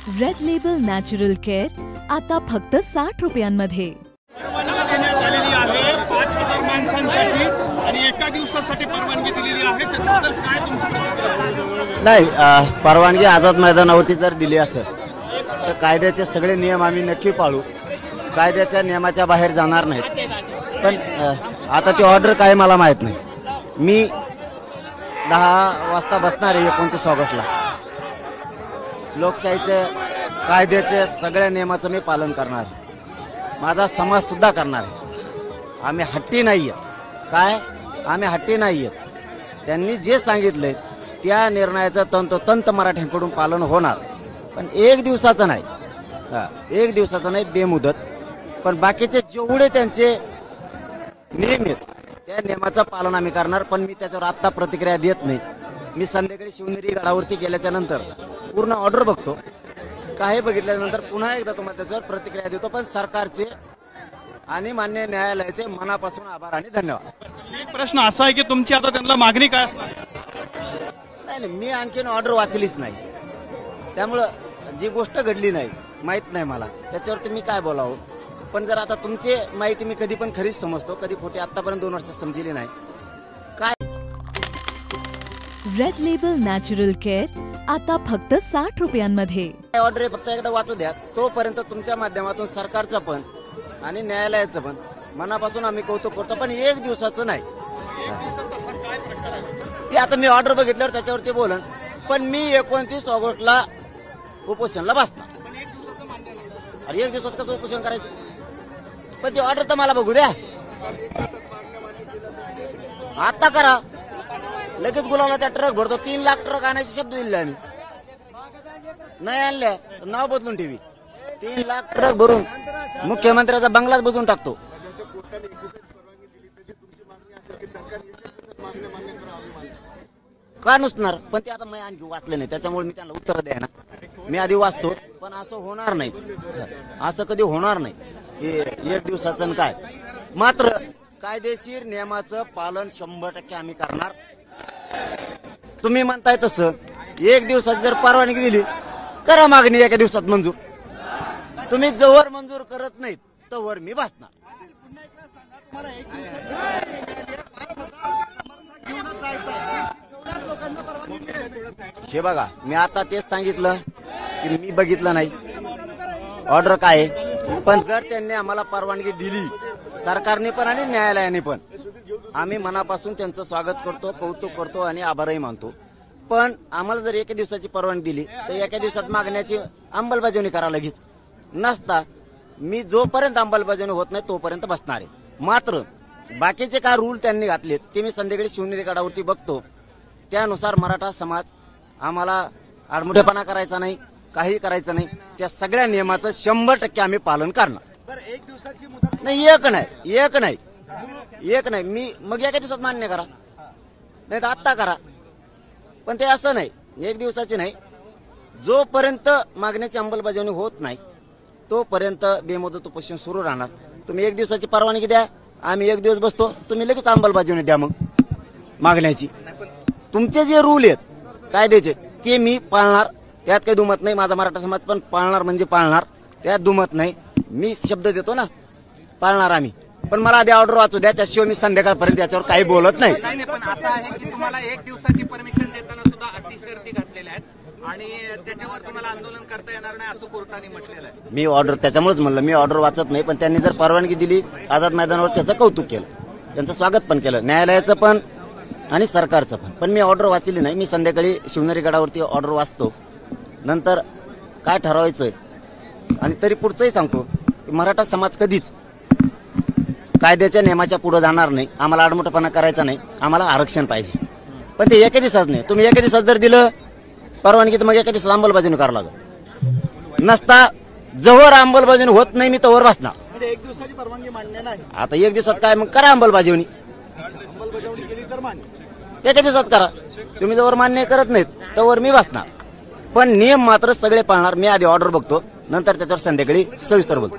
Red label natural care आता फक्त 60 रुपयांमध्ये। देण्यात आलेली आहे 5000 माणसांसाठी आणि एका दिवसासाठी परवानगी दिलेली आहे, त्याच्याबद्दल काय तुमची प्रतिक्रिया? नाही, परवानगी आझाद मैदानावरती जर दिली असेल तर कायद्याचे सगळे नियम आम्ही नक्की पाळू, कायद्याच्या नियमाच्या बाहेर जाणार नाहीत। पण आता ती ऑर्डर काय मला माहित नाही। मी 10 वाजता बसणार आहे 29 ऑगस्टला। लोकशाहीचे कायद्याचे सगळ्या नियमाचं मी पालन करणार आहे, माझा समाज सुद्धा करणार आहे। आम्ही हट्टी नाही आहेत, काय आम्ही हट्टी नाही आहेत। त्यांनी जे सांगितले त्या निर्णयाचं तंतोतंत मराठ्यांकडून पालन होणार, पण एक दिवसाचं नाही, एक दिवसाचं नाही, बेमुदत। पण बाकीचे जेवढे त्यांचे नियम आहेत त्या नियमाचं पालन आम्ही करणार। पण मी त्याच्यावर आत्ता प्रतिक्रिया देत नाही। मी संध्याकाळी शिवनेरी गडावरती गेल्याच्या नंतर पूर्ण ऑर्डर बघतो, काही बघितल्यानंतर पुन्हा एकदा तुम्हाला त्याच्यावर प्रतिक्रिया देतो। पण सरकारचे आणि मान्य न्यायालयाचे मनापासून आभार आणि धन्यवाद। एक प्रश्न असा आहे की तुमची आता त्यांना मागणी काय असणार? नाही, मी आणखीन ऑर्डर वाचलीच नाही, त्यामुळं जी गोष्ट घडली नाही माहीत नाही मला, त्याच्यावरती मी काय बोलावं। पण जर आता तुमची माहिती मी कधी पण खरीच समजतो, कधी खोटी आतापर्यंत 2 वर्ष समजली नाही। काय रेड लेबल नॅचरल केअर आता फक्त 60 रुपयांमध्ये। ऑर्डर फक्त एकदा वाचू द्या, तोपर्यंत तुमच्या माध्यमातून सरकारचं पण आणि न्यायालयाचं पण मनापासून आम्ही कौतुक करतो। पण एक दिवसाचं नाही, ते आता मी ऑर्डर बघितल्यावर त्याच्यावरती बोलन। पण मी 29 ऑगस्टला उपोषणला बसणार। अरे एक दिवसात कसं उपोषण करायचं? पण ती ऑर्डर तर मला बघू द्या, आता करा लगेच। गुलाला त्या ट्रक भरतो, 3 लाख ट्रक आणायचे शब्द दिले आम्ही, नाही आणल्या तर नाव बदलून ठेवी। 3 लाख ट्रक भरून मुख्यमंत्र्याचा बंगलाच बुजवून टाकतो। का नुसणार? पण ते आता मी आणखी वाचलं नाही, त्याच्यामुळे मी त्यांना उत्तर द्या ना। मी आधी वाचतो, पण असं होणार नाही, असं कधी होणार नाही की एक दिवसाचं काय। मात्र कायदेशीर नियमाचं पालन 100% आम्ही करणार। तुम्ही म्हणताय तसं एक दिवसाची जर परवानगी दिली, करा मागणी एका दिवसात मंजूर। तुम्ही जवळ मंजूर करत नाहीत तवर मी बसणार। हे बघा, मी आता तेच सांगितलं की मी बघितलं नाही ऑर्डर काय आहे। पण जर त्यांनी आम्हाला परवानगी दिली, सरकारने पण आणि न्यायालयाने पण, आम्ही मनापासून त्यांचं स्वागत करतो, कौतुक करतो आणि आभारही मानतो। पण आम्हाला जर एका दिवसाची परवानगी दिली तर एका दिवसात मागण्याची अंमलबजावणी करा लगेच नसता। मी जोपर्यंत अंमलबजावणी होत नाही तोपर्यंत बसणार आहे। मात्र बाकीचे काय रूल त्यांनी घातलेत ते मी संध्याकाळी शिवनेरी गडावरती बघतो, त्यानुसार मराठा समाज आम्हाला आडमुठेपणा करायचा नाही, काही करायचं नाही। त्या सगळ्या नियमाचं 100% आम्ही पालन करणार। एक दिवसाची मुदत नाही, एक नाही, मी मग एका दिवसात मान्य करा, नाही तर आत्ता करा। पण ते असं नाही, एक दिवसाची नाही, जोपर्यंत मागण्याची अंमलबजावणी होत नाही तोपर्यंत बेमुदत उपोषण सुरू राहणार। तुम्ही एक दिवसाची परवानगी द्या, आम्ही एक दिवस बसतो, तुम्ही लगेच अंमलबजावणी द्या मग मागण्याची। तुमचे जे रूल आहेत कायद्याचे ते मी पाळणार, त्यात काही दुमत नाही। माझा मराठा समाज पण पाळणार म्हणजे पाळणार, त्यात दुमत नाही। मी शब्द देतो ना, पाळणार आम्ही। पण मला आधी ऑर्डर वाचू द्या, त्याशिवाय मी संध्याकाळपर्यंत याच्यावर काही बोलत नाही। पण असं आहे की तुम्हाला एक दिवसाची परमिशन देताना सुद्धा अटी शर्ती घातलेल्या आहेत आणि त्याच्यावर तुम्हाला आंदोलन करता येणार नाही असं कोर्टाने म्हटलेलं आहे। मी ऑर्डर त्याच्यामुळेच म्हणलं, मी ऑर्डर वाचत नाही। पण त्यांनी जर परवानगी दिली आझाद मैदानावर, त्याचं कौतुक केलं, त्यांचं स्वागत पण केलं, न्यायालयाचं पण आणि सरकारचं पण। पण मी ऑर्डर वाचली नाही, मी संध्याकाळी शिवनेरी गडावरती ऑर्डर वाचतो, नंतर काय ठरवायचंय। आणि तरी पुढचंही सांगतो की मराठा समाज कधीच कायद्याच्या नियमाच्या पुढे जाणार नाही। आम्हाला आडमुठेपणा करायचा नाही, आम्हाला आरक्षण पाहिजे। पण ते एका दिवसाच नाही, तुम्ही एका दिवसात जर दिलं परवानगी तर मग एका दिवसात अंमलबजावणी करावं लागेल नसता। जवळ अंमलबजावणी होत नाही मी तवर बसणार। एक दिवसाची परवानगी मान्य नाही, आता एक दिवसात काय मग करा अंमलबजावणी, अंमलबजावणी केली तर मान्य, एका दिवसात करा। तुम्ही जवळ मान्य करत नाहीत तवर मी बसणार। पण नियम मात्र सगळे पाळणार। मी आधी ऑर्डर बघतो, नंतर त्याच्यावर संध्याकाळी सविस्तर बोलतो।